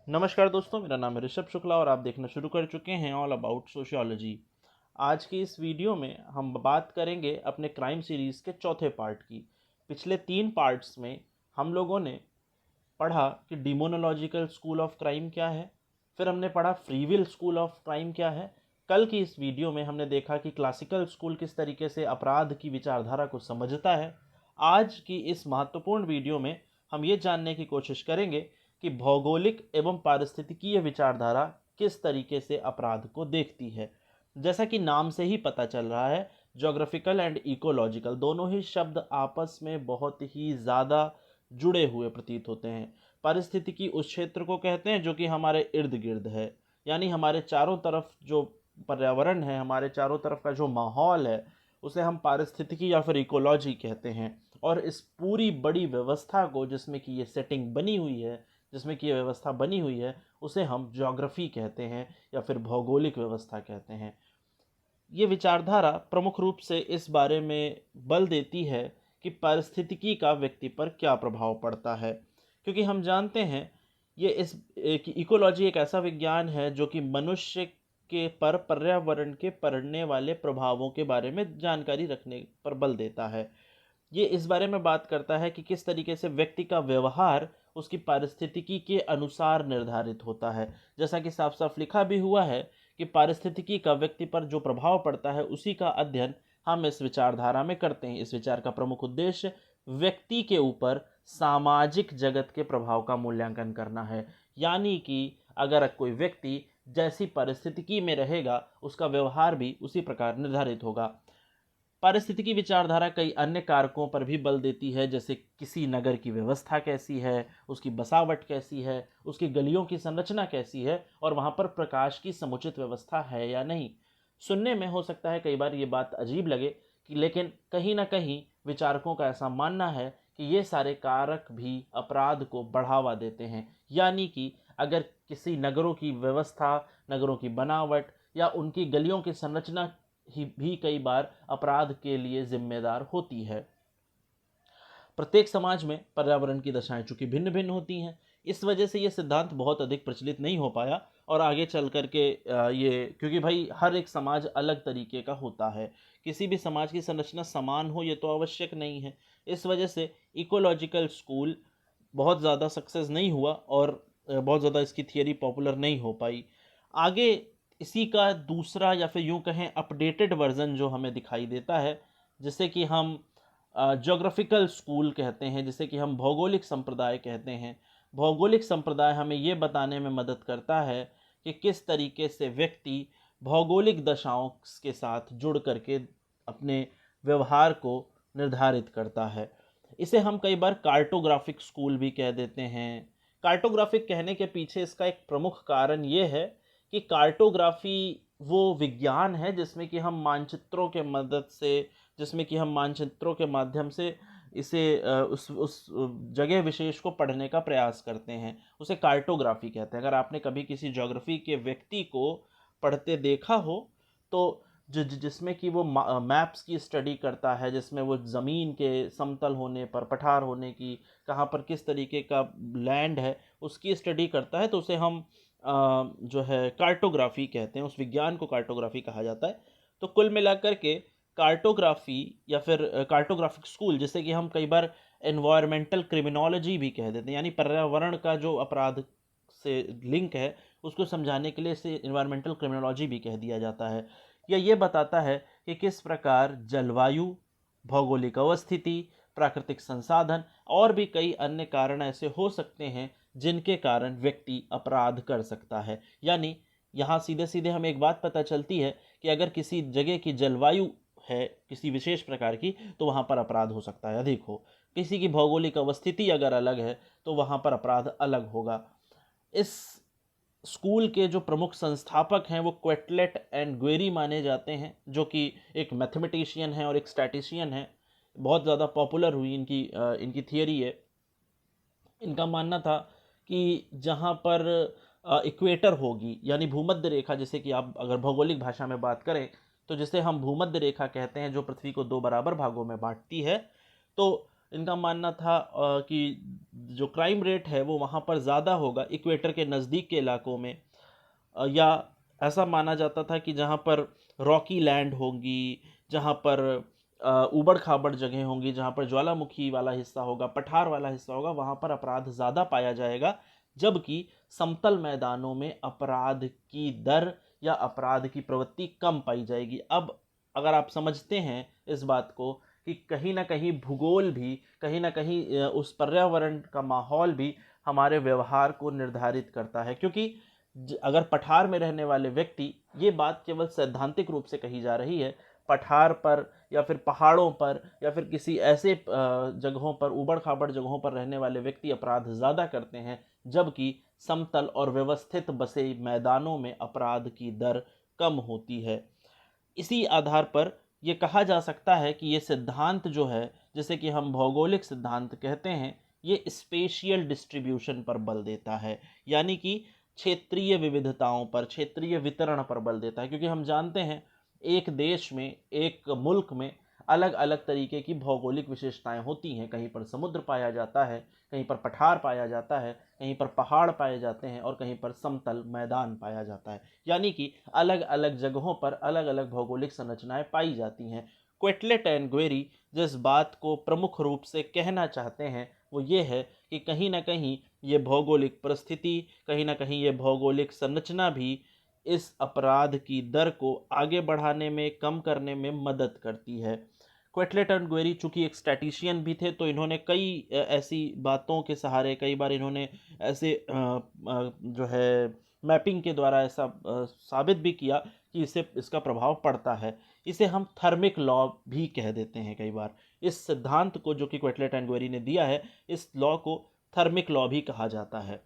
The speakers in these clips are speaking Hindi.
नमस्कार दोस्तों, मेरा नाम है ऋषभ शुक्ला और आप देखना शुरू कर चुके हैं ऑल अबाउट सोशियोलॉजी। आज की इस वीडियो में हम बात करेंगे अपने क्राइम सीरीज़ के चौथे पार्ट की। पिछले 3 पार्ट्स में हम लोगों ने पढ़ा कि डिमोनोलॉजिकल स्कूल ऑफ क्राइम क्या है, फिर हमने पढ़ा फ्रीविल स्कूल ऑफ क्राइम क्या है। कल की इस वीडियो में हमने देखा कि क्लासिकल स्कूल किस तरीके से अपराध की विचारधारा को समझता है। आज की इस महत्वपूर्ण वीडियो में हम ये जानने की कोशिश करेंगे कि भौगोलिक एवं पारिस्थितिकीय विचारधारा किस तरीके से अपराध को देखती है। जैसा कि नाम से ही पता चल रहा है, ज्योग्राफिकल एंड इकोलॉजिकल दोनों ही शब्द आपस में बहुत ही ज़्यादा जुड़े हुए प्रतीत होते हैं। पारिस्थितिकी उस क्षेत्र को कहते हैं जो कि हमारे इर्द गिर्द है, यानी हमारे चारों तरफ जो पर्यावरण है, हमारे चारों तरफ का जो माहौल है, उसे हम पारिस्थितिकी या फिर इकोलॉजी कहते हैं। और इस पूरी बड़ी व्यवस्था को, जिसमें कि ये सेटिंग बनी हुई है, जिसमें कि ये व्यवस्था बनी हुई है, उसे हम ज्योग्राफी कहते हैं या फिर भौगोलिक व्यवस्था कहते हैं। ये विचारधारा प्रमुख रूप से इस बारे में बल देती है कि पारिस्थितिकी का व्यक्ति पर क्या प्रभाव पड़ता है, क्योंकि हम जानते हैं ये कि इकोलॉजी एक ऐसा विज्ञान है जो कि मनुष्य के पर पर्यावरण के पड़ने वाले प्रभावों के बारे में जानकारी रखने पर बल देता है। ये इस बारे में बात करता है कि किस तरीके से व्यक्ति का व्यवहार उसकी पारिस्थितिकी के अनुसार निर्धारित होता है। जैसा कि साफ साफ लिखा भी हुआ है कि पारिस्थितिकी का व्यक्ति पर जो प्रभाव पड़ता है, उसी का अध्ययन हम इस विचारधारा में करते हैं। इस विचार का प्रमुख उद्देश्य व्यक्ति के ऊपर सामाजिक जगत के प्रभाव का मूल्यांकन करना है। यानी कि अगर कोई व्यक्ति जैसी परिस्थितिकी में रहेगा, उसका व्यवहार भी उसी प्रकार निर्धारित होगा। पारिस्थितिकी विचारधारा कई अन्य कारकों पर भी बल देती है, जैसे किसी नगर की व्यवस्था कैसी है, उसकी बसावट कैसी है, उसकी गलियों की संरचना कैसी है, और वहाँ पर प्रकाश की समुचित व्यवस्था है या नहीं। सुनने में हो सकता है कई बार ये बात अजीब लगे कि, लेकिन कहीं ना कहीं विचारकों का ऐसा मानना है कि ये सारे कारक भी अपराध को बढ़ावा देते हैं। यानी कि अगर किसी नगरों की व्यवस्था, नगरों की बनावट या उनकी गलियों की संरचना ही भी कई बार अपराध के लिए जिम्मेदार होती है। प्रत्येक समाज में पर्यावरण की दशाएं चूंकि भिन्न भिन्न होती हैं, इस वजह से ये सिद्धांत बहुत अधिक प्रचलित नहीं हो पाया। और आगे चल करके ये, क्योंकि भाई हर एक समाज अलग तरीके का होता है, किसी भी समाज की संरचना समान हो ये तो आवश्यक नहीं है। इस वजह से इकोलॉजिकल स्कूल बहुत ज़्यादा सक्सेस नहीं हुआ और बहुत ज़्यादा इसकी थियरी पॉपुलर नहीं हो पाई। आगे इसी का दूसरा या फिर यूं कहें अपडेटेड वर्जन जो हमें दिखाई देता है, जिसे कि हम ज्योग्राफिकल स्कूल कहते हैं, जिसे कि हम भौगोलिक संप्रदाय कहते हैं। भौगोलिक संप्रदाय हमें ये बताने में मदद करता है कि किस तरीके से व्यक्ति भौगोलिक दशाओं के साथ जुड़ करके अपने व्यवहार को निर्धारित करता है। इसे हम कई बार कार्टोग्राफिक स्कूल भी कह देते हैं। कार्टोग्राफिक कहने के पीछे इसका एक प्रमुख कारण ये है कि कार्टोग्राफी वो विज्ञान है जिसमें कि हम मानचित्रों के मदद से, जिसमें कि हम मानचित्रों के माध्यम से इसे उस जगह विशेष को पढ़ने का प्रयास करते हैं। उसे कार्टोग्राफी कहते हैं। अगर आपने कभी किसी ज्योग्राफी के व्यक्ति को पढ़ते देखा हो, तो जिसमें कि वो मैप्स की स्टडी करता है, जिसमें वो ज़मीन के समतल होने पर, पठार होने की, कहाँ पर किस तरीके का लैंड है, उसकी स्टडी करता है, तो उसे हम जो है कार्टोग्राफी कहते हैं। उस विज्ञान को कार्टोग्राफी कहा जाता है। तो कुल मिलाकर के कार्टोग्राफी या फिर कार्टोग्राफिक स्कूल, जिसे कि हम कई बार एनवायरमेंटल क्रिमिनोलॉजी भी कह देते हैं, यानी पर्यावरण का जो अपराध से लिंक है उसको समझाने के लिए इसे एनवायरमेंटल क्रिमिनोलॉजी भी कह दिया जाता है। ये बताता है कि किस प्रकार जलवायु, भौगोलिक अवस्थिति, प्राकृतिक संसाधन और भी कई अन्य कारण ऐसे हो सकते हैं जिनके कारण व्यक्ति अपराध कर सकता है। यानी यहाँ सीधे सीधे हमें एक बात पता चलती है कि अगर किसी जगह की जलवायु है किसी विशेष प्रकार की, तो वहाँ पर अपराध हो सकता है अधिक हो। किसी की भौगोलिक अवस्थिति अगर अलग है तो वहाँ पर अपराध अलग होगा। इस स्कूल के जो प्रमुख संस्थापक हैं वो क्वेटलेट एंड ग्वेरी माने जाते हैं, जो कि एक मैथमेटिशियन है और एक स्टैटिशियन है। बहुत ज़्यादा पॉपुलर हुई इनकी थियरी है। इनका मानना था कि जहाँ पर इक्वेटर होगी, यानी भूमध्य रेखा, जैसे कि आप अगर भौगोलिक भाषा में बात करें तो जिसे हम भूमध्य रेखा कहते हैं, जो पृथ्वी को 2 बराबर भागों में बांटती है, तो इनका मानना था कि जो क्राइम रेट है वो वहाँ पर ज़्यादा होगा इक्वेटर के नज़दीक के इलाकों में, या ऐसा माना जाता था कि जहाँ पर रॉकी लैंड होंगी, जहाँ पर ऊबड़ खाबड़ जगह होंगी, जहाँ पर ज्वालामुखी वाला हिस्सा होगा, पठार वाला हिस्सा होगा, वहाँ पर अपराध ज़्यादा पाया जाएगा, जबकि समतल मैदानों में अपराध की दर या अपराध की प्रवृत्ति कम पाई जाएगी। अब अगर आप समझते हैं इस बात को कि कहीं ना कहीं भूगोल भी, कहीं ना कहीं उस पर्यावरण का माहौल भी हमारे व्यवहार को निर्धारित करता है, क्योंकि अगर पठार में रहने वाले व्यक्ति, ये बात केवल सैद्धांतिक रूप से कही जा रही है, पठार पर या फिर पहाड़ों पर या फिर किसी ऐसे जगहों पर, ऊबड़ खाबड़ जगहों पर रहने वाले व्यक्ति अपराध ज़्यादा करते हैं, जबकि समतल और व्यवस्थित बसे मैदानों में अपराध की दर कम होती है। इसी आधार पर यह कहा जा सकता है कि ये सिद्धांत जो है, जिसे कि हम भौगोलिक सिद्धांत कहते हैं, ये स्पेशियल डिस्ट्रीब्यूशन पर बल देता है, यानी कि क्षेत्रीय विविधताओं पर, क्षेत्रीय वितरण पर बल देता है। क्योंकि हम जानते हैं एक देश में, एक मुल्क में अलग अलग तरीके की भौगोलिक विशेषताएं होती हैं। कहीं पर समुद्र पाया जाता है, कहीं पर पठार पाया जाता है, कहीं पर पहाड़ पाए जाते हैं और कहीं पर समतल मैदान पाया जाता है। यानी कि अलग अलग जगहों पर अलग अलग भौगोलिक संरचनाएं पाई जाती हैं। क्वेटलेट एंड ग्वेरी जिस बात को प्रमुख रूप से कहना चाहते हैं वो ये है कि कहीं ना कहीं ये भौगोलिक परिस्थिति, कहीं ना कहीं ये भौगोलिक संरचना भी इस अपराध की दर को आगे बढ़ाने में, कम करने में मदद करती है। क्वेटलेट एंड ग्वेरी चूंकि एक स्टैटिशियन भी थे, तो इन्होंने कई ऐसी बातों के सहारे, कई बार इन्होंने ऐसे जो है मैपिंग के द्वारा ऐसा साबित भी किया कि इससे इसका प्रभाव पड़ता है। इसे हम थर्मिक लॉ भी कह देते हैं कई बार। इस सिद्धांत को जो कि क्वेटलेट एंड ग्वेरी ने दिया है, इस लॉ को थर्मिक लॉ भी कहा जाता है।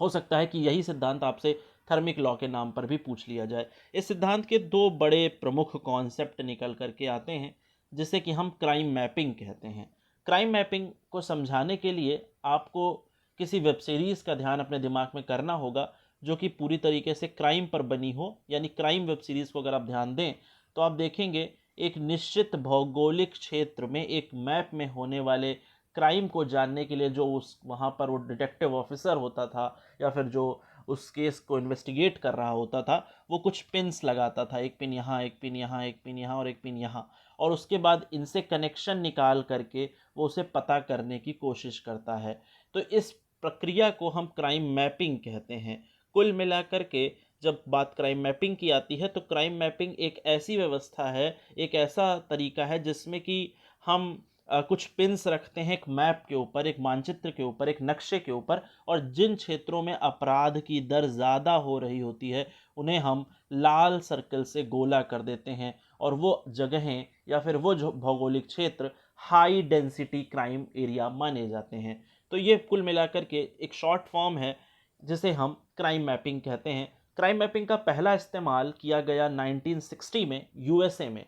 हो सकता है कि यही सिद्धांत आपसे थर्मिक लॉ के नाम पर भी पूछ लिया जाए। इस सिद्धांत के दो बड़े प्रमुख कॉन्सेप्ट निकल करके आते हैं, जिसे कि हम क्राइम मैपिंग कहते हैं। क्राइम मैपिंग को समझाने के लिए आपको किसी वेब सीरीज़ का ध्यान अपने दिमाग में करना होगा, जो कि पूरी तरीके से क्राइम पर बनी हो। यानी क्राइम वेब सीरीज़ को अगर आप ध्यान दें तो आप देखेंगे एक निश्चित भौगोलिक क्षेत्र में एक मैप में होने वाले क्राइम को जानने के लिए जो उस वहाँ पर वो डिटेक्टिव ऑफिसर होता था, या फिर जो उस केस को इन्वेस्टिगेट कर रहा होता था, वो कुछ पिन्स लगाता था, एक पिन यहाँ, एक पिन यहाँ, एक पिन यहाँ और एक पिन यहाँ, और उसके बाद इनसे कनेक्शन निकाल करके वो उसे पता करने की कोशिश करता है। तो इस प्रक्रिया को हम क्राइम मैपिंग कहते हैं। कुल मिलाकर के जब बात क्राइम मैपिंग की आती है, तो क्राइम मैपिंग एक ऐसी व्यवस्था है, एक ऐसा तरीका है जिसमें कि हम कुछ पिन्स रखते हैं एक मैप के ऊपर, एक मानचित्र के ऊपर, एक नक्शे के ऊपर, और जिन क्षेत्रों में अपराध की दर ज़्यादा हो रही होती है उन्हें हम लाल सर्कल से गोला कर देते हैं, और वो जगहें या फिर वो जो भौगोलिक क्षेत्र हाई डेंसिटी क्राइम एरिया माने जाते हैं। तो ये कुल मिलाकर के एक शॉर्ट फॉर्म है जिसे हम क्राइम मैपिंग कहते हैं। क्राइम मैपिंग का पहला इस्तेमाल किया गया 1960 में यूएसए में,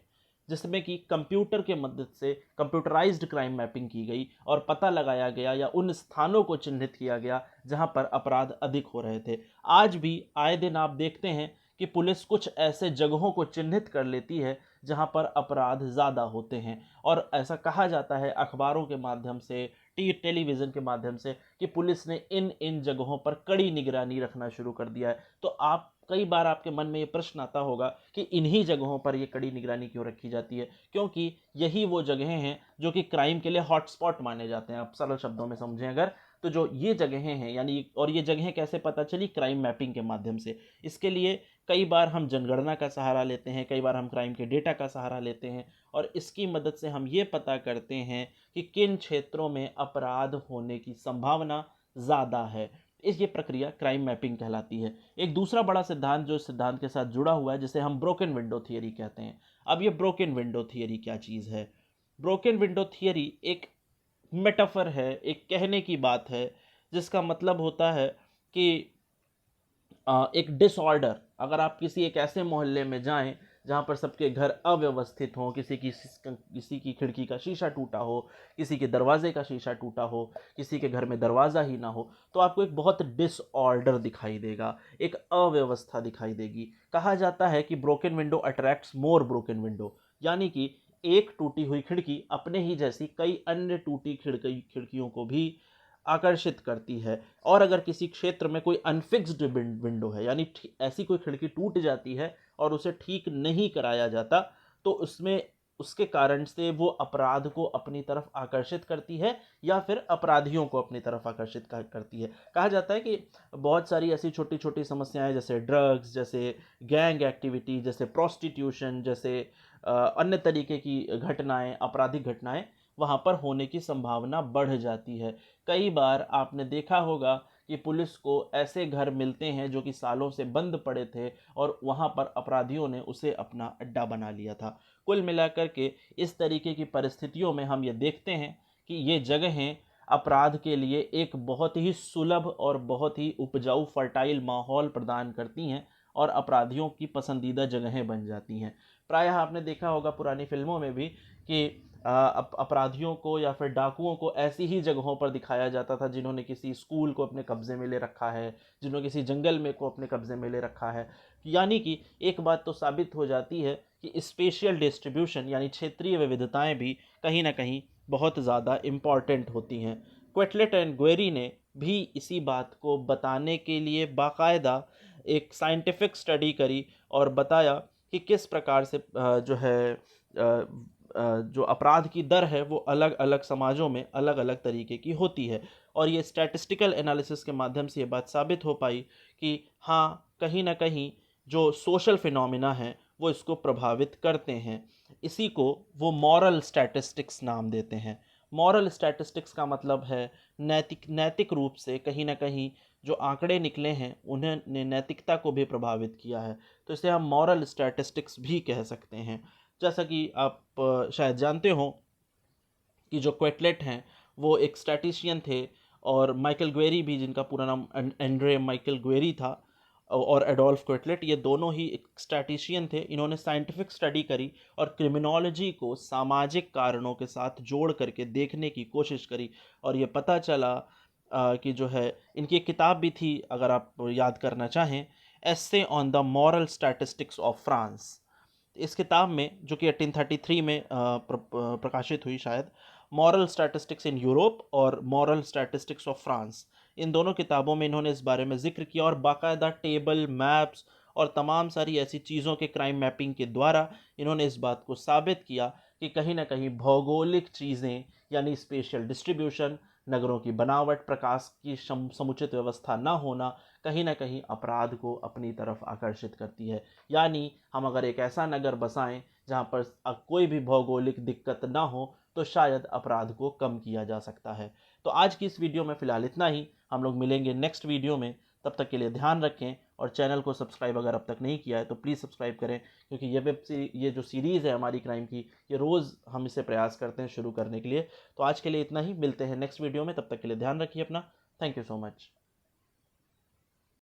जिसमें कि कंप्यूटर के मदद से कंप्यूटराइज्ड क्राइम मैपिंग की गई और पता लगाया गया या उन स्थानों को चिन्हित किया गया जहां पर अपराध अधिक हो रहे थे। आज भी आए दिन आप देखते हैं कि पुलिस कुछ ऐसे जगहों को चिन्हित कर लेती है जहां पर अपराध ज़्यादा होते हैं, और ऐसा कहा जाता है अखबारों के माध्यम से, टेलीविज़न के माध्यम से, कि पुलिस ने इन इन जगहों पर कड़ी निगरानी रखना शुरू कर दिया है। तो आप कई बार आपके मन में ये प्रश्न आता होगा कि इन्हीं जगहों पर ये कड़ी निगरानी क्यों रखी जाती है, क्योंकि यही वो जगहें हैं जो कि क्राइम के लिए हॉटस्पॉट माने जाते हैं। आप सरल शब्दों में समझें अगर, तो जो ये जगहें हैं, यानी, और ये जगहें कैसे पता चली? क्राइम मैपिंग के माध्यम से। इसके लिए कई बार हम जनगणना का सहारा लेते हैं, कई बार हम क्राइम के डेटा का सहारा लेते हैं, और इसकी मदद से हम ये पता करते हैं कि किन क्षेत्रों में अपराध होने की संभावना ज़्यादा है। इस ये प्रक्रिया क्राइम मैपिंग कहलाती है। एक दूसरा बड़ा सिद्धांत जो इस सिद्धांत के साथ जुड़ा हुआ है, जिसे हम ब्रोकन विंडो थियरी कहते हैं। अब ये ब्रोकन विंडो थियरी क्या चीज़ है? ब्रोकन विंडो थियरी एक मेटाफर है, एक कहने की बात है, जिसका मतलब होता है कि एक डिसऑर्डर, अगर आप किसी एक ऐसे मोहल्ले में जाएं जहां पर सबके घर अव्यवस्थित हों, किसी की खिड़की का शीशा टूटा हो, किसी के दरवाजे का शीशा टूटा हो, किसी के घर में दरवाज़ा ही ना हो, तो आपको एक बहुत डिसऑर्डर दिखाई देगा, एक अव्यवस्था दिखाई देगी। कहा जाता है कि ब्रोकन विंडो अट्रैक्ट्स मोर ब्रोकन विंडो, यानी कि एक टूटी हुई खिड़की अपने ही जैसी कई अन्य टूटी खिड़कियों को भी आकर्षित करती है। और अगर किसी क्षेत्र में कोई अनफिक्स्ड विंडो है, यानी ऐसी कोई खिड़की टूट जाती है और उसे ठीक नहीं कराया जाता, तो उसमें उसके कारण से वो अपराध को अपनी तरफ आकर्षित करती है या फिर अपराधियों को अपनी तरफ आकर्षित करती है। कहा जाता है कि बहुत सारी ऐसी छोटी छोटी समस्याएं, जैसे ड्रग्स, जैसे गैंग एक्टिविटी, जैसे प्रोस्टिट्यूशन, जैसे अन्य तरीके की घटनाएं, आपराधिक घटनाएं वहाँ पर होने की संभावना बढ़ जाती है। कई बार आपने देखा होगा कि पुलिस को ऐसे घर मिलते हैं जो कि सालों से बंद पड़े थे और वहाँ पर अपराधियों ने उसे अपना अड्डा बना लिया था। कुल मिलाकर के इस तरीके की परिस्थितियों में हम ये देखते हैं कि ये जगहें अपराध के लिए एक बहुत ही सुलभ और बहुत ही उपजाऊ फर्टाइल माहौल प्रदान करती हैं और अपराधियों की पसंदीदा जगहें बन जाती हैं। प्रायः आपने देखा होगा पुरानी फिल्मों में भी कि अपराधियों को या फिर डाकुओं को ऐसी ही जगहों पर दिखाया जाता था जिन्होंने किसी स्कूल को अपने कब्जे में ले रखा है, जिन्होंने किसी जंगल में को अपने कब्जे में ले रखा है। यानी कि एक बात तो साबित हो जाती है कि स्पेशियल डिस्ट्रीब्यूशन यानी क्षेत्रीय विविधताएं भी कहीं ना कहीं बहुत ज़्यादा इम्पॉर्टेंट होती हैं। क्वेटलेट एंड ग्वेरी ने भी इसी बात को बताने के लिए बाकायदा एक साइंटिफिक स्टडी करी और बताया कि किस प्रकार से जो है जो अपराध की दर है वो अलग अलग समाजों में अलग अलग तरीके की होती है। और ये स्टैटिस्टिकल एनालिसिस के माध्यम से ये बात साबित हो पाई कि हाँ, कहीं ना कहीं जो सोशल फिनोमिना हैं वो इसको प्रभावित करते हैं। इसी को वो मॉरल स्टैटिस्टिक्स नाम देते हैं। मॉरल स्टैटिस्टिक्स का मतलब है नैतिक रूप से कहीं ना कहीं जो आंकड़े निकले हैं उन्होंने नैतिकता को भी प्रभावित किया है, तो इसे हम मॉरल स्टैटिस्टिक्स भी कह सकते हैं। जैसा कि आप शायद जानते हो कि जो क्वेटलेट हैं वो एक स्टैटिशियन थे, और माइकल ग्वेरी भी, जिनका पूरा नाम एंड्रे माइकल ग्वेरी था, और एडोल्फ क्वेटलेट, ये दोनों ही एक स्टैटिशियन थे। इन्होंने साइंटिफिक स्टडी करी और क्रिमिनोलॉजी को सामाजिक कारणों के साथ जोड़ करके देखने की कोशिश करी। और ये पता चला कि जो है, इनकी एक किताब भी थी, अगर आप याद करना चाहें, essay on the moral statistics of France. इस किताब में, जो कि 1833 में प्रकाशित हुई शायद, मॉरल स्टैटिस्टिक्स इन यूरोप और मॉरल स्टैटिस्टिक्स ऑफ फ्रांस, इन दोनों किताबों में इन्होंने इस बारे में जिक्र किया और बाकायदा टेबल, मैप्स और तमाम सारी ऐसी चीज़ों के क्राइम मैपिंग के द्वारा इन्होंने इस बात को साबित किया कि कहीं ना कहीं भौगोलिक चीज़ें यानी स्पेशल डिस्ट्रीब्यूशन, नगरों की बनावट, प्रकाश की समुचित व्यवस्था न होना कहीं ना कहीं अपराध को अपनी तरफ आकर्षित करती है। यानी हम अगर एक ऐसा नगर बसाएं जहां पर कोई भी भौगोलिक दिक्कत ना हो, तो शायद अपराध को कम किया जा सकता है। तो आज की इस वीडियो में फ़िलहाल इतना ही। हम लोग मिलेंगे नेक्स्ट वीडियो में। तब तक के लिए ध्यान रखें और चैनल को सब्सक्राइब अगर अब तक नहीं किया है तो प्लीज़ सब्सक्राइब करें, क्योंकि ये जो सीरीज़ है हमारी क्राइम की, ये रोज़ हम इसे प्रयास करते हैं शुरू करने के लिए। तो आज के लिए इतना ही, मिलते हैं नेक्स्ट वीडियो में। तब तक के लिए ध्यान रखिए अपना। Thank you so much.